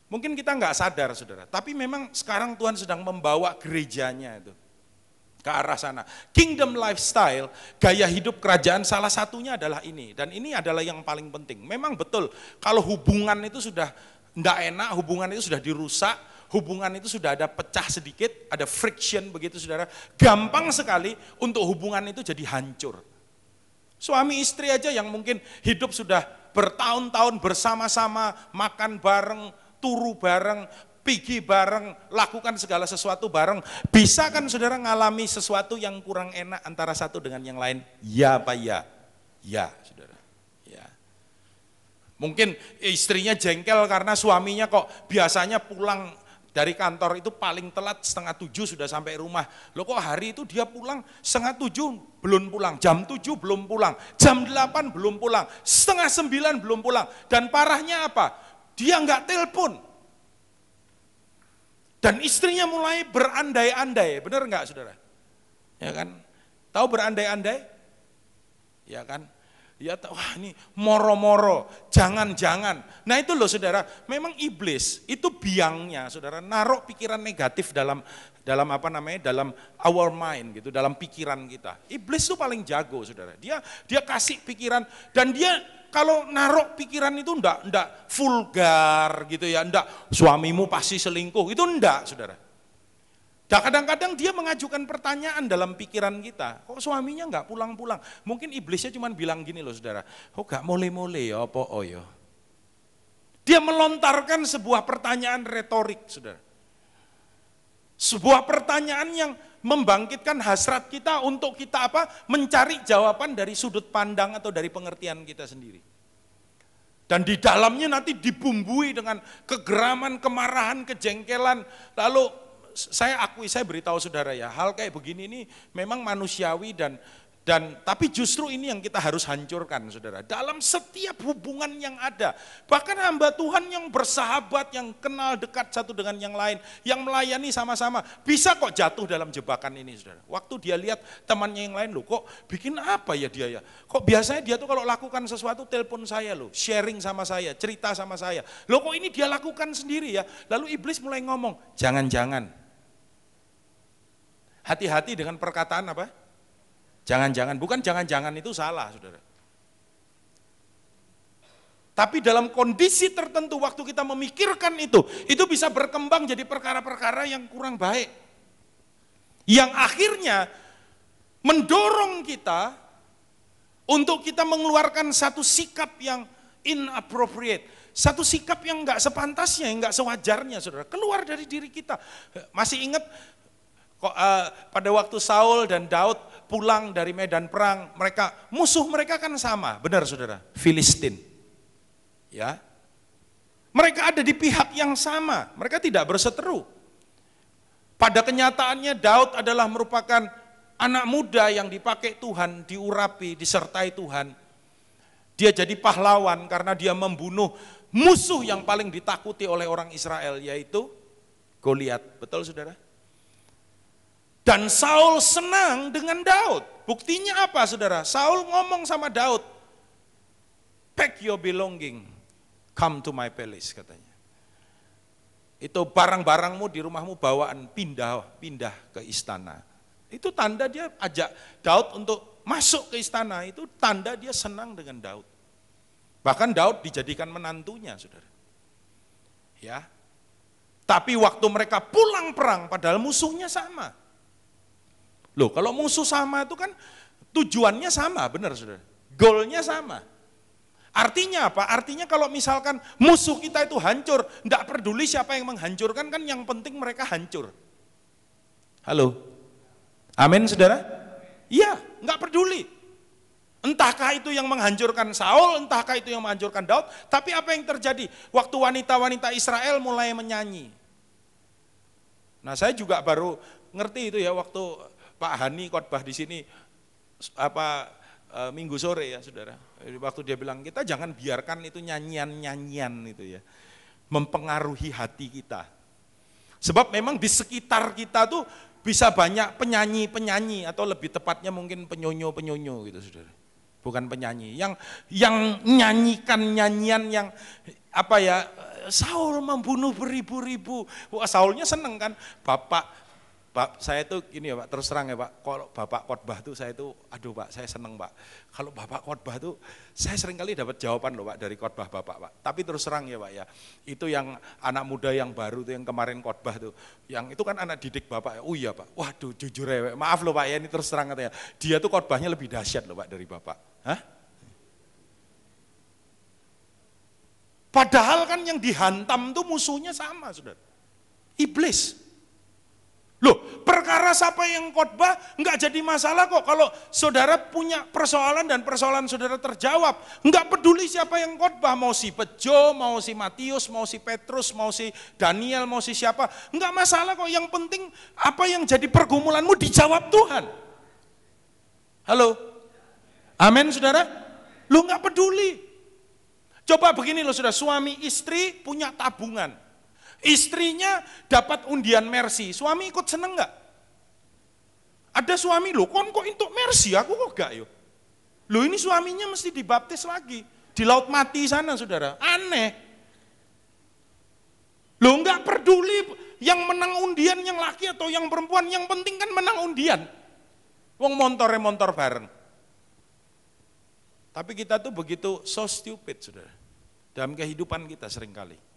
Mungkin kita nggak sadar saudara, tapi memang sekarang Tuhan sedang membawa gerejanya itu ke arah sana. Kingdom lifestyle, gaya hidup kerajaan salah satunya adalah ini. Dan ini adalah yang paling penting. Memang betul, kalau hubungan itu sudah nggak enak, hubungan itu sudah dirusak, hubungan itu sudah ada pecah sedikit, ada friction begitu saudara, gampang sekali untuk hubungan itu jadi hancur. Suami istri aja yang mungkin hidup sudah bertahun-tahun bersama-sama, makan bareng, turu bareng, pergi bareng, lakukan segala sesuatu bareng. Bisa kan saudara ngalami sesuatu yang kurang enak antara satu dengan yang lain? Ya Pak ya, ya saudara. Ya. Mungkin istrinya jengkel karena suaminya kok biasanya pulang dari kantor itu paling telat 6:30 sudah sampai rumah. Loh kok hari itu dia pulang 6:30 belum pulang, jam 7 belum pulang, jam 8 belum pulang, 8:30 belum pulang. Dan parahnya apa? Dia nggak telepon. Dan istrinya mulai berandai-andai, benar nggak saudara? Ya kan? Tahu berandai-andai? Ya kan? Ya wah ini moro-moro, jangan-jangan. Nah itu loh saudara, memang iblis itu biangnya saudara, naruh pikiran negatif dalam apa namanya, dalam our mind gitu, dalam pikiran kita. Iblis itu paling jago saudara. Dia kasih pikiran dan dia kalau naruh pikiran itu enggak vulgar gitu ya, enggak suamimu pasti selingkuh, itu enggak saudara. Dan kadang-kadang dia mengajukan pertanyaan dalam pikiran kita, kok suaminya enggak pulang-pulang? Mungkin iblisnya cuma bilang gini loh saudara, kok enggak mole-mole ya apa ya? Dia melontarkan sebuah pertanyaan retorik saudara. Sebuah pertanyaan yang membangkitkan hasrat kita untuk kita apa? Mencari jawaban dari sudut pandang atau dari pengertian kita sendiri. Dan di dalamnya nanti dibumbui dengan kegeraman, kemarahan, kejengkelan. Lalu saya beritahu saudara ya, hal kayak begini ini memang manusiawi dan tapi justru ini yang kita harus hancurkan saudara. Dalam setiap hubungan yang ada, bahkan hamba Tuhan yang bersahabat, yang kenal dekat satu dengan yang lain, yang melayani sama-sama, bisa kok jatuh dalam jebakan ini saudara. Waktu dia lihat temannya yang lain, loh kok bikin apa ya dia ya, kok biasanya dia tuh kalau lakukan sesuatu telepon saya loh, sharing sama saya, cerita sama saya, loh kok ini dia lakukan sendiri ya. Lalu iblis mulai ngomong, jangan-jangan, hati-hati dengan perkataan apa? Jangan-jangan, bukan jangan-jangan itu salah saudara. Tapi dalam kondisi tertentu waktu kita memikirkan itu bisa berkembang jadi perkara-perkara yang kurang baik. Yang akhirnya mendorong kita untuk kita mengeluarkan satu sikap yang inappropriate. Satu sikap yang enggak sepantasnya, yang enggak sewajarnya saudara. Keluar dari diri kita. Masih ingat pada waktu Saul dan Daud pulang dari medan perang, musuh mereka kan sama, benar saudara, Filistin. Ya, mereka ada di pihak yang sama, mereka tidak berseteru. Pada kenyataannya Daud adalah merupakan anak muda yang dipakai Tuhan, diurapi, disertai Tuhan. Dia jadi pahlawan karena dia membunuh musuh yang paling ditakuti oleh orang Israel, yaitu Goliat. Betul saudara? Dan Saul senang dengan Daud. Buktinya apa saudara? Saul ngomong sama Daud, pack your belonging, come to my palace katanya. Itu barang-barangmu di rumahmu bawaan, pindah ke istana. Itu tanda dia ajak Daud untuk masuk ke istana, itu tanda dia senang dengan Daud. Bahkan Daud dijadikan menantunya saudara. Ya. Tapi waktu mereka pulang perang padahal musuhnya sama. Loh, kalau musuh sama itu kan tujuannya sama, benar saudara. Goalnya sama. Artinya apa? Artinya kalau misalkan musuh kita itu hancur, enggak peduli siapa yang menghancurkan, kan yang penting mereka hancur. Halo? Amin saudara? Iya, enggak peduli. Entahkah itu yang menghancurkan Saul, entahkah itu yang menghancurkan Daud, tapi apa yang terjadi? Waktu wanita-wanita Israel mulai menyanyi. Nah saya juga baru ngerti itu ya waktu Pak Hani khotbah di sini minggu sore ya saudara. Waktu dia bilang kita jangan biarkan itu nyanyian-nyanyian itu ya mempengaruhi hati kita. Sebab memang di sekitar kita tuh bisa banyak penyanyi-penyanyi atau lebih tepatnya mungkin penyonyo-penyonyo gitu saudara. Bukan penyanyi yang nyanyikan nyanyian yang apa ya Saul membunuh beribu-ribu. Wah, Saulnya seneng kan, Bapak saya itu gini ya Pak, terus terang ya Pak, kalau Bapak khotbah tuh saya itu, aduh Pak, saya seneng Pak. Kalau Bapak khotbah tuh, saya sering kali dapat jawaban loh Pak dari khotbah Bapak Pak. Tapi terus terang ya Pak ya, itu yang anak muda yang baru tuh yang kemarin khotbah tuh, yang itu kan anak didik Bapak ya, oh iya Pak, waduh jujur ya, maaf loh Pak ya, ini terus terang katanya, dia tuh khotbahnya lebih dahsyat loh Pak dari Bapak. Hah? Padahal kan yang dihantam tuh musuhnya sama saudara, iblis. Loh, perkara siapa yang khotbah enggak jadi masalah kok kalau saudara punya persoalan dan persoalan saudara terjawab. Enggak peduli siapa yang khotbah, mau si Pejo, mau si Matius, mau si Petrus, mau si Daniel, mau si siapa. Enggak masalah kok, yang penting apa yang jadi pergumulanmu dijawab Tuhan. Halo? Amin saudara? Lu enggak peduli. Coba begini loh saudara, suami istri punya tabungan. Istrinya dapat undian Mercy, suami ikut seneng nggak? Ada suami loh, kok untuk Mercy, aku kok gak yuk? Loh ini suaminya mesti dibaptis lagi, di laut mati sana saudara, aneh. Loh nggak peduli yang menang undian yang laki atau yang perempuan, yang penting kan menang undian. Wong montor bareng. Tapi kita tuh begitu so stupid saudara, dalam kehidupan kita seringkali.